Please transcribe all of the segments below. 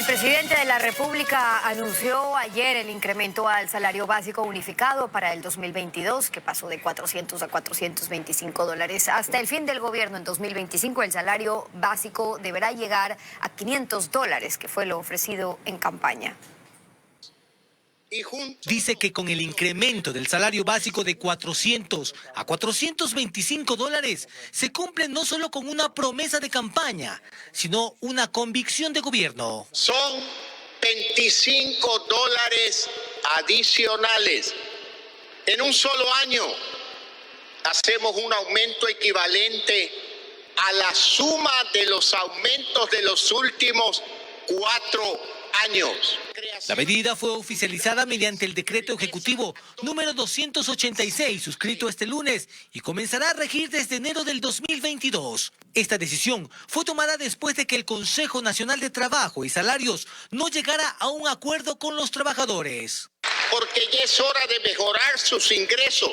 presidente de la República anunció ayer el incremento al salario básico unificado para el 2022, que pasó de 400 a 425 dólares. Hasta el fin del gobierno en 2025, el salario básico deberá llegar a 500 dólares, que fue lo ofrecido en campaña. Dice que con el incremento del salario básico de 400 a 425 dólares se cumple no solo con una promesa de campaña, sino una convicción de gobierno. Son 25 dólares adicionales. En un solo año hacemos un aumento equivalente a la suma de los aumentos de los últimos 4 años. La medida fue oficializada mediante el decreto ejecutivo número 286, suscrito este lunes, y comenzará a regir desde enero del 2022. Esta decisión fue tomada después de que el Consejo Nacional de Trabajo y Salarios no llegara a un acuerdo con los trabajadores. Porque ya es hora de mejorar sus ingresos,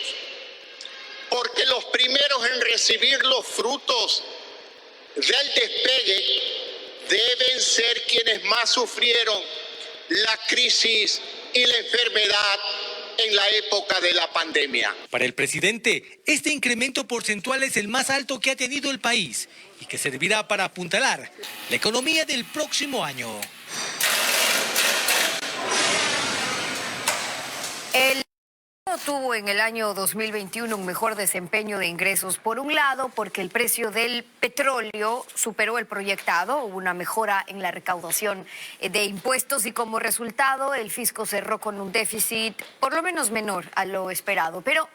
porque los primeros en recibir los frutos del despegue deben ser quienes más sufrieron la crisis y la enfermedad en la época de la pandemia. Para el presidente, este incremento porcentual es el más alto que ha tenido el país y que servirá para apuntalar la economía del próximo año. El tuvo en el año 2021 un mejor desempeño de ingresos, por un lado, porque el precio del petróleo superó el proyectado, hubo una mejora en la recaudación de impuestos y como resultado el fisco cerró con un déficit por lo menos menor a lo esperado. Pero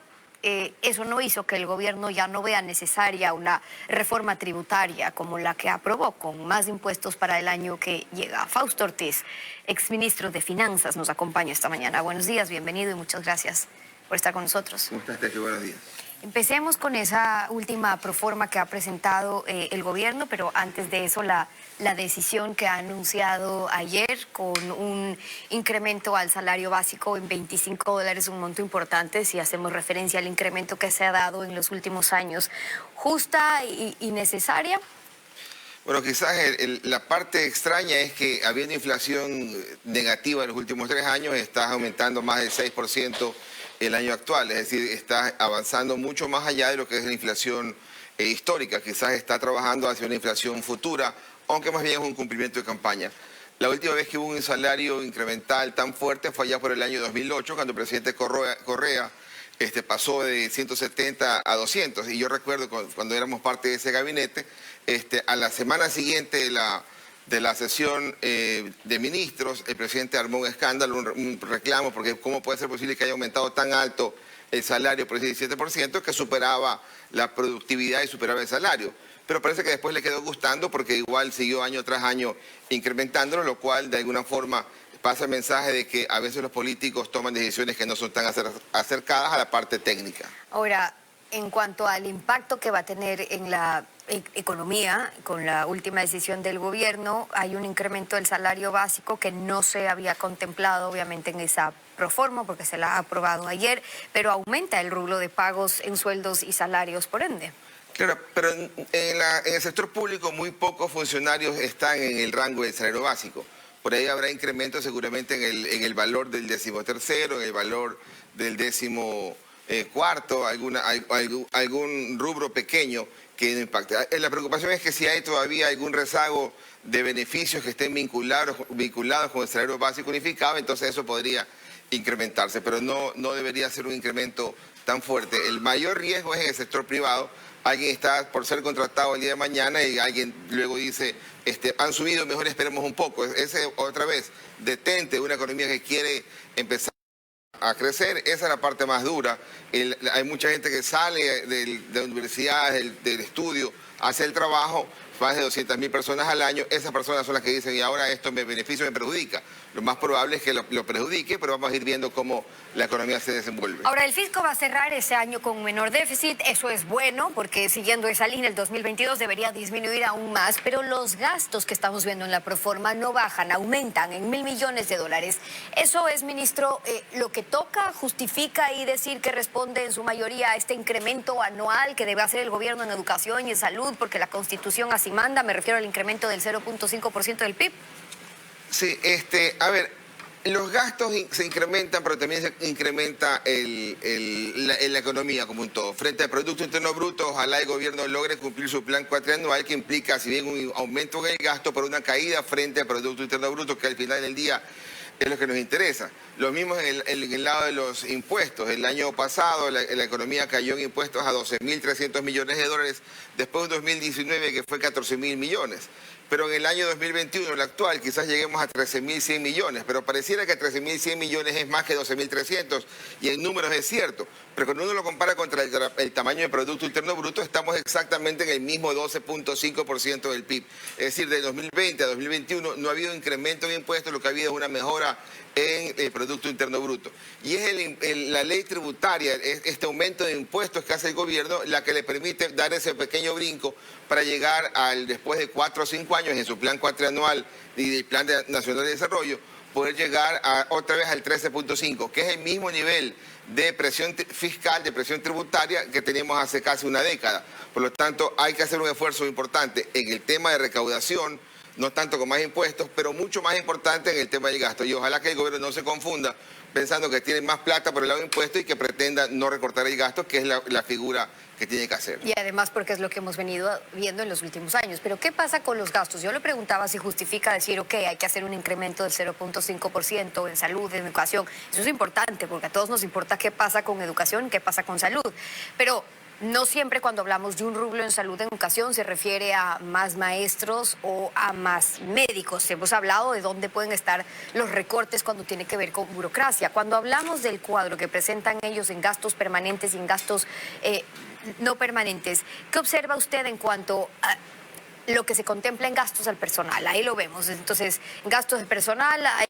eso no hizo que el gobierno ya no vea necesaria una reforma tributaria como la que aprobó, con más impuestos para el año que llega. Fausto Ortiz, exministro de Finanzas, nos acompaña esta mañana. Buenos días, bienvenido y muchas gracias por estar con nosotros. ¿Cómo estás, Teque? Buenos días. Empecemos con esa última proforma que ha presentado el gobierno, pero antes de eso la decisión que ha anunciado ayer con un incremento al salario básico en 25 dólares, un monto importante si hacemos referencia al incremento que se ha dado en los últimos años. ¿Justa y necesaria? Bueno, quizás la parte extraña es que habiendo inflación negativa en los últimos 3 años, está aumentando más del 6% el año actual, es decir, está avanzando mucho más allá de lo que es la inflación histórica. Quizás está trabajando hacia una inflación futura, aunque más bien es un cumplimiento de campaña. La última vez que hubo un salario incremental tan fuerte fue allá por el año 2008, cuando el presidente Correa pasó de 170 a 200. Y yo recuerdo cuando éramos parte de ese gabinete, a la semana siguiente de la sesión de ministros, el presidente armó un escándalo, un reclamo, porque cómo puede ser posible que haya aumentado tan alto el salario por ese 17%, que superaba la productividad y superaba el salario. Pero parece que después le quedó gustando porque igual siguió año tras año incrementándolo, lo cual de alguna forma pasa el mensaje de que a veces los políticos toman decisiones que no son tan acercadas a la parte técnica. Ahora, en cuanto al impacto que va a tener en la economía, con la última decisión del gobierno, hay un incremento del salario básico que no se había contemplado obviamente en esa proforma porque se la ha aprobado ayer, pero aumenta el rubro de pagos en sueldos y salarios por ende. Claro, pero en el sector público muy pocos funcionarios están en el rango del salario básico. Por ahí habrá incrementos seguramente en el valor del 13º, en el valor del 14º, algún rubro pequeño que no impacte. La preocupación es que si hay todavía algún rezago de beneficios que estén vinculados con el salario básico unificado, entonces eso podría incrementarse, pero no debería ser un incremento tan fuerte. El mayor riesgo es en el sector privado. Alguien está por ser contratado el día de mañana y alguien luego dice, han subido, mejor esperemos un poco. Ese otra vez, detente una economía que quiere empezar a crecer, esa es la parte más dura. Hay mucha gente que sale de universidades, del estudio, hace el trabajo, más de 200.000 personas al año, esas personas son las que dicen, y ahora esto me beneficia, me perjudica. Lo más probable es que lo perjudique, pero vamos a ir viendo cómo la economía se desenvuelve. Ahora, el fisco va a cerrar ese año con un menor déficit, eso es bueno, porque siguiendo esa línea, el 2022 debería disminuir aún más, pero los gastos que estamos viendo en la proforma no bajan, aumentan en $1.000 millones. Eso es, ministro, lo que toca, justifica y decir que responde en su mayoría a este incremento anual que debe hacer el gobierno en educación y en salud, porque la Constitución así manda, me refiero al incremento del 0.5% del PIB. Sí, a ver, los gastos se incrementan, pero también se incrementa la economía como un todo. Frente al Producto Interno Bruto, ojalá el gobierno logre cumplir su plan cuatrianual, que implica, si bien un aumento en el gasto, pero una caída frente al Producto Interno Bruto, que al final del día es lo que nos interesa. Lo mismo en el lado de los impuestos. El año pasado la economía cayó en impuestos a 12.300 millones de dólares, después de un 2019 que fue 14.000 millones. Pero en el año 2021, el actual, quizás lleguemos a 13.100 millones, pero pareciera que 13.100 millones es más que 12.300, y en números es cierto. Pero cuando uno lo compara contra el tamaño del Producto Interno Bruto, estamos exactamente en el mismo 12.5% del PIB. Es decir, de 2020 a 2021 no ha habido incremento en impuestos, lo que ha habido es una mejora en el Producto Interno Bruto. Y es la ley tributaria, este aumento de impuestos que hace el gobierno, la que le permite dar ese pequeño brinco para llegar después de 4 o 5 años en su plan cuatrianual y del Plan Nacional de Desarrollo, poder llegar otra vez al 13.5, que es el mismo nivel de presión fiscal, de presión tributaria que teníamos hace casi una década. Por lo tanto, hay que hacer un esfuerzo importante en el tema de recaudación, no tanto con más impuestos, pero mucho más importante en el tema del gasto. Y ojalá que el gobierno no se confunda pensando que tiene más plata por el lado de impuestos y que pretenda no recortar el gasto, que es la figura que tiene que hacer. Y además porque es lo que hemos venido viendo en los últimos años. Pero ¿qué pasa con los gastos? Yo le preguntaba si justifica decir, ok, hay que hacer un incremento del 0.5% en salud, en educación. Eso es importante porque a todos nos importa qué pasa con educación, qué pasa con salud. Pero no siempre cuando hablamos de un rublo en salud, en educación, se refiere a más maestros o a más médicos. Hemos hablado de dónde pueden estar los recortes cuando tiene que ver con burocracia. Cuando hablamos del cuadro que presentan ellos en gastos permanentes y en gastos no permanentes, ¿qué observa usted en cuanto a lo que se contempla en gastos al personal? Ahí lo vemos. Entonces, gastos de personal hay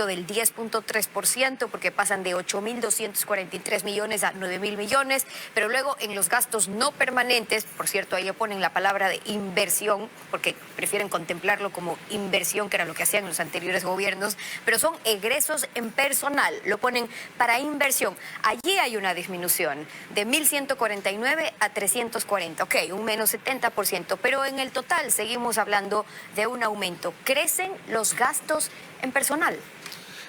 del 10.3%, porque pasan de 8.243 millones a 9.000 millones, pero luego en los gastos no permanentes, por cierto, ahí le ponen la palabra de inversión, porque prefieren contemplarlo como inversión, que era lo que hacían los anteriores gobiernos, pero son egresos en personal, lo ponen para inversión. Allí hay una disminución de 1.149 a 340, ok, un menos 70%, pero en el total seguimos hablando de un aumento. ¿Crecen los gastos en personal?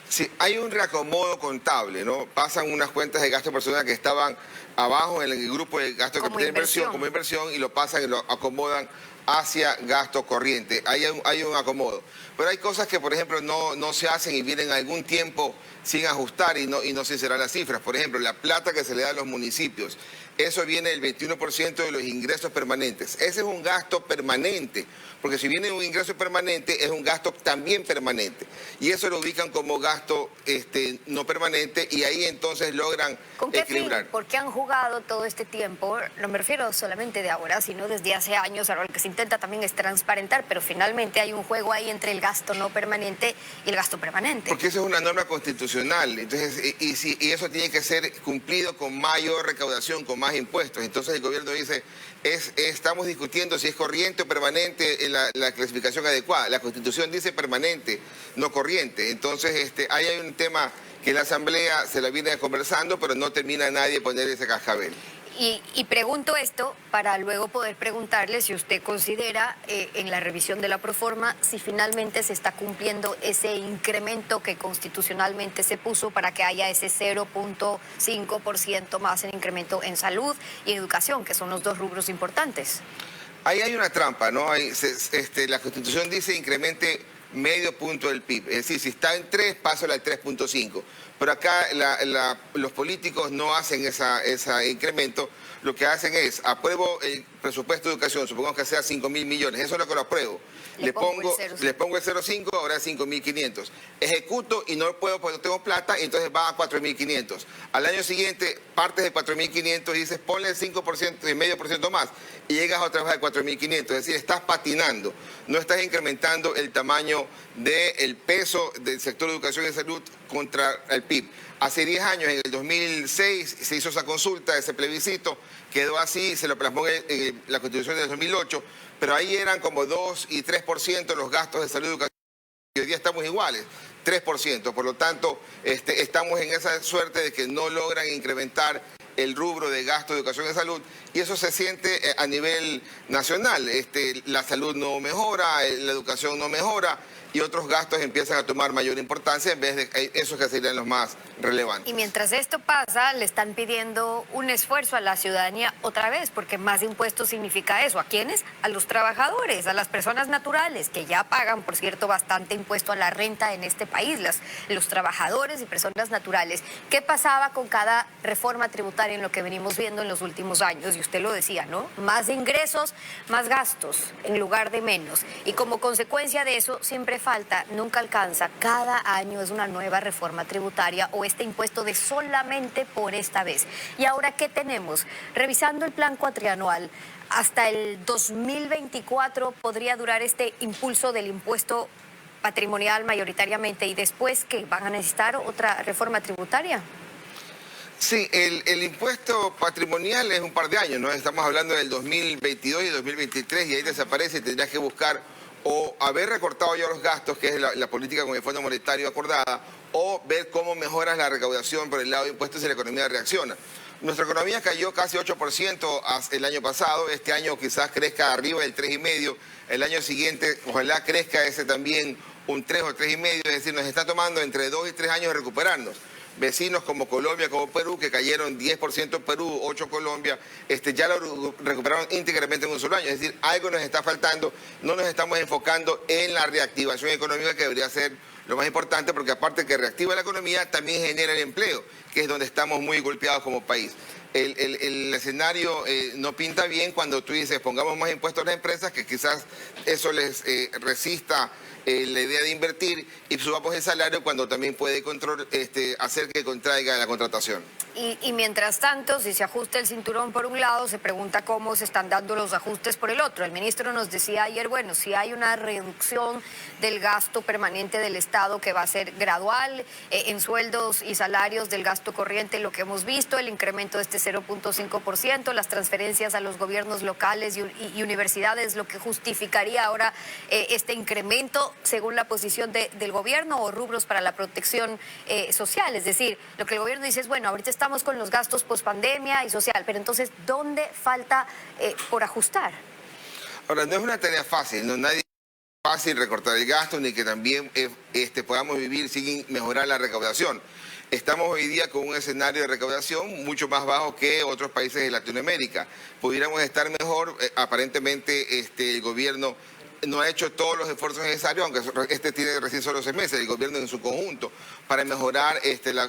Sí, hay un reacomodo contable, ¿no? Pasan unas cuentas de gasto personal que estaban abajo en el grupo de gasto de capital de inversión como inversión, y lo pasan y lo acomodan hacia gasto corriente. Hay un acomodo. Pero hay cosas que, por ejemplo, no se hacen y vienen algún tiempo sin ajustar y no sincerar las cifras. Por ejemplo, la plata que se le da a los municipios. Eso viene del 21% de los ingresos permanentes. Ese es un gasto permanente, porque si viene un ingreso permanente, es un gasto también permanente. Y eso lo ubican como gasto no permanente, y ahí entonces logran ¿Con qué equilibrar. fin? ¿Por qué han jugado todo este tiempo? No me refiero solamente de ahora, sino desde hace años. Ahora lo que se intenta también es transparentar, pero finalmente hay un juego ahí entre el gasto no permanente y el gasto permanente. Porque eso es una norma constitucional, entonces, y eso tiene que ser cumplido con mayor recaudación, con más impuestos. Entonces el gobierno dice, estamos discutiendo si es corriente o permanente en la clasificación adecuada. La Constitución dice permanente, no corriente. Entonces ahí hay un tema que la Asamblea se la viene conversando, pero no termina nadie de poner ese cascabel. Y pregunto esto para luego poder preguntarle si usted considera en la revisión de la proforma si finalmente se está cumpliendo ese incremento que constitucionalmente se puso para que haya ese 0.5% más en incremento en salud y educación, que son los dos rubros importantes. Ahí hay una trampa, ¿no? La Constitución dice incremente medio punto del PIB. Es decir, si está en 3, pásalo al 3.5. Pero acá los políticos no hacen ese incremento. Lo que hacen es, apruebo el presupuesto de educación, supongamos que sea 5.000 millones, eso es lo que lo apruebo. Le pongo el 0.5, ahora es 5.500. Ejecuto y no puedo porque no tengo plata, y entonces va a 4.500. Al año siguiente, partes de 4.500 y dices, ponle el 5%, el medio por ciento más, y llegas otra vez a 4.500. Es decir, estás patinando, no estás incrementando el tamaño del peso del sector de educación y salud contra el PIB. Hace 10 años, en el 2006, se hizo esa consulta, ese plebiscito, quedó así, se lo plasmó en la Constitución del 2008, pero ahí eran como 2 y 3% los gastos de salud y educación. Y hoy día estamos iguales, 3%. Por lo tanto, estamos en esa suerte de que no logran incrementar el rubro de gasto de educación y salud, y eso se siente a nivel nacional. La salud no mejora, la educación no mejora, y otros gastos empiezan a tomar mayor importancia en vez de esos que serían los más relevantes. Y mientras esto pasa, le están pidiendo un esfuerzo a la ciudadanía otra vez, porque más impuestos significa eso. ¿A quiénes? A los trabajadores, a las personas naturales, que ya pagan, por cierto, bastante impuesto a la renta en este país, los trabajadores y personas naturales. ¿Qué pasaba con cada reforma tributaria en lo que venimos viendo en los últimos años? Y usted lo decía, ¿no? Más ingresos, más gastos, en lugar de menos. Y como consecuencia de eso, siempre falta, nunca alcanza. Cada año es una nueva reforma tributaria o este impuesto de solamente por esta vez. Y ahora, ¿qué tenemos? Revisando el plan cuatrianual, hasta el 2024 podría durar este impulso del impuesto patrimonial mayoritariamente, y después, ¿qué? ¿Van a necesitar otra reforma tributaria? Sí, el impuesto patrimonial es un par de años, ¿no? Estamos hablando del 2022 y 2023, y ahí desaparece y tendrías que buscar o haber recortado ya los gastos, que es la política con el Fondo Monetario acordada, o ver cómo mejoras la recaudación por el lado de impuestos y la economía reacciona. Nuestra economía cayó casi 8% el año pasado, este año quizás crezca arriba del 3,5%, el año siguiente ojalá crezca ese también un 3 o 3,5%, es decir, nos está tomando entre 2 y 3 años recuperarnos. Vecinos como Colombia, como Perú, que cayeron 10% Perú, 8% Colombia, ya lo recuperaron íntegramente en un solo año. Es decir, algo nos está faltando, no nos estamos enfocando en la reactivación económica, que debería ser lo más importante, porque aparte que reactiva la economía, también genera el empleo, que es donde estamos muy golpeados como país. El escenario no pinta bien cuando tú dices pongamos más impuestos a las empresas, que quizás eso les resista la idea de invertir, y subamos el salario cuando también puede hacer que contraiga la contratación. Y mientras tanto, si se ajusta el cinturón por un lado, se pregunta cómo se están dando los ajustes por el otro. El ministro nos decía ayer, bueno, si hay una reducción del gasto permanente del Estado que va a ser gradual, en sueldos y salarios del gasto corriente, lo que hemos visto, el incremento de este 0,5%, las transferencias a los gobiernos locales y universidades, lo que justificaría ahora este incremento según la posición del gobierno, o rubros para la protección social. Es decir, lo que el gobierno dice es, bueno, ahorita estamos con los gastos pospandemia y social, pero entonces, ¿dónde falta por ajustar? Ahora, no es una tarea fácil, no nadie es fácil recortar el gasto, ni que también podamos vivir sin mejorar la recaudación. Estamos hoy día con un escenario de recaudación mucho más bajo que otros países de Latinoamérica. Pudiéramos estar mejor, aparentemente el gobierno no ha hecho todos los esfuerzos necesarios, aunque tiene recién solo 6 meses, el gobierno en su conjunto, para mejorar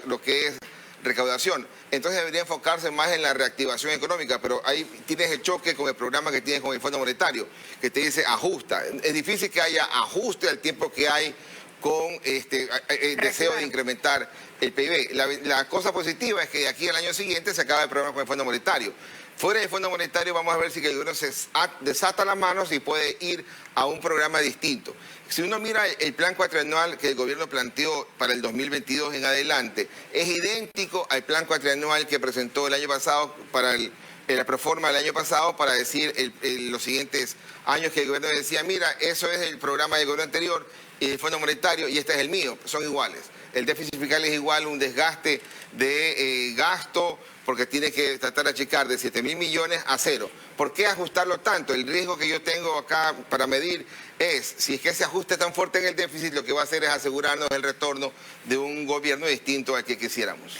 lo que es recaudación. Entonces debería enfocarse más en la reactivación económica, pero ahí tienes el choque con el programa que tienes con el Fondo Monetario, que te dice ajusta. Es difícil que haya ajuste al tiempo que hay con el deseo de incrementar el PIB. La cosa positiva es que de aquí al año siguiente se acaba el programa con el Fondo Monetario. Fuera del Fondo Monetario vamos a ver si el gobierno se desata las manos y puede ir a un programa distinto. Si uno mira el plan cuatrianual que el gobierno planteó para el 2022 en adelante, es idéntico al plan cuatrianual que presentó el año pasado para la proforma del año pasado, para decir los siguientes años, que el gobierno decía, mira, eso es el programa del gobierno anterior y el Fondo Monetario, y este es el mío, son iguales. El déficit fiscal es igual, un desgaste de gasto, porque tiene que tratar de achicar de 7.000 millones a 0. ¿Por qué ajustarlo tanto? El riesgo que yo tengo acá para medir es, si es que ese ajuste tan fuerte en el déficit, lo que va a hacer es asegurarnos el retorno de un gobierno distinto al que quisiéramos.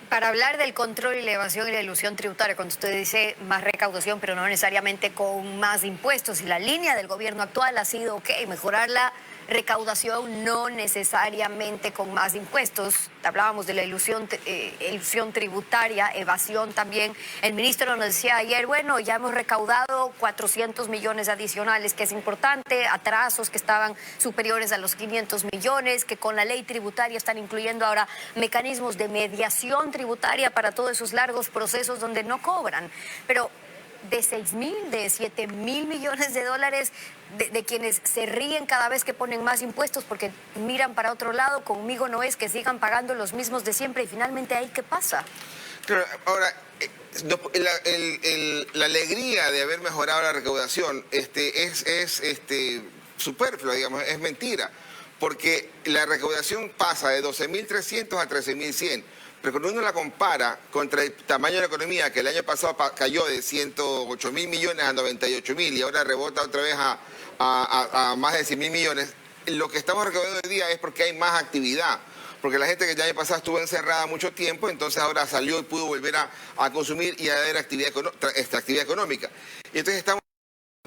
Para hablar del control y la evasión y la ilusión tributaria, cuando usted dice más recaudación, pero no necesariamente con más impuestos, y la línea del gobierno actual ha sido, ok, mejorar la recaudación, no necesariamente con más impuestos. Hablábamos de la ilusión tributaria, evasión también. El ministro nos decía ayer, bueno, ya hemos recaudado 400 millones adicionales, que es importante, atrasos que estaban superiores a los 500 millones, que con la ley tributaria están incluyendo ahora mecanismos de mediación tributaria para todos esos largos procesos donde no cobran. Pero de 6.000, de 7.000 millones de dólares, de quienes se ríen cada vez que ponen más impuestos porque miran para otro lado, conmigo no es que sigan pagando los mismos de siempre, y finalmente ahí ¿qué pasa? Claro, ahora, la alegría de haber mejorado la recaudación es superflua, digamos, es mentira, porque la recaudación pasa de 12.300 a 13.100. Pero cuando uno la compara contra el tamaño de la economía, que el año pasado cayó de 108 mil millones a 98 mil y ahora rebota otra vez a más de 100 mil millones, lo que estamos recaudando hoy día es porque hay más actividad. Porque la gente que el año pasado estuvo encerrada mucho tiempo, entonces ahora salió y pudo volver a consumir y a ver actividad económica. Y entonces estamos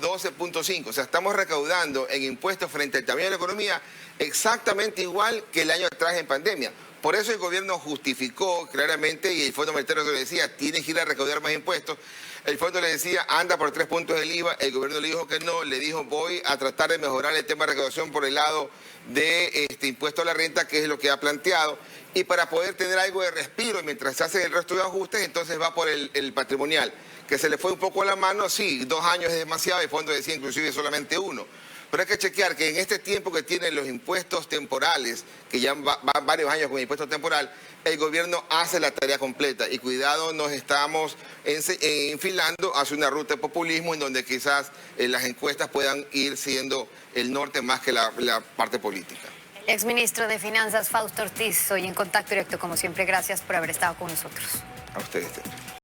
12.5, o sea, estamos recaudando en impuestos frente al tamaño de la economía exactamente igual que el año atrás en pandemia. Por eso el gobierno justificó claramente, y el Fondo Monetario le decía, tienen que ir a recaudar más impuestos. El fondo le decía, anda por 3 puntos del IVA, el gobierno le dijo que no, le dijo, voy a tratar de mejorar el tema de recaudación por el lado de impuesto a la renta, que es lo que ha planteado, y para poder tener algo de respiro mientras se hacen el resto de ajustes, entonces va por el patrimonial, que se le fue un poco a la mano, sí, 2 años es demasiado, el fondo decía inclusive solamente 1. Pero hay que chequear que en este tiempo que tienen los impuestos temporales, que ya van varios años con el impuesto temporal, el gobierno hace la tarea completa. Y cuidado, nos estamos enfilando hacia una ruta de populismo en donde quizás las encuestas puedan ir siendo el norte más que la parte política. Exministro de Finanzas Fausto Ortiz, hoy en Contacto Directo, como siempre, gracias por haber estado con nosotros. A ustedes.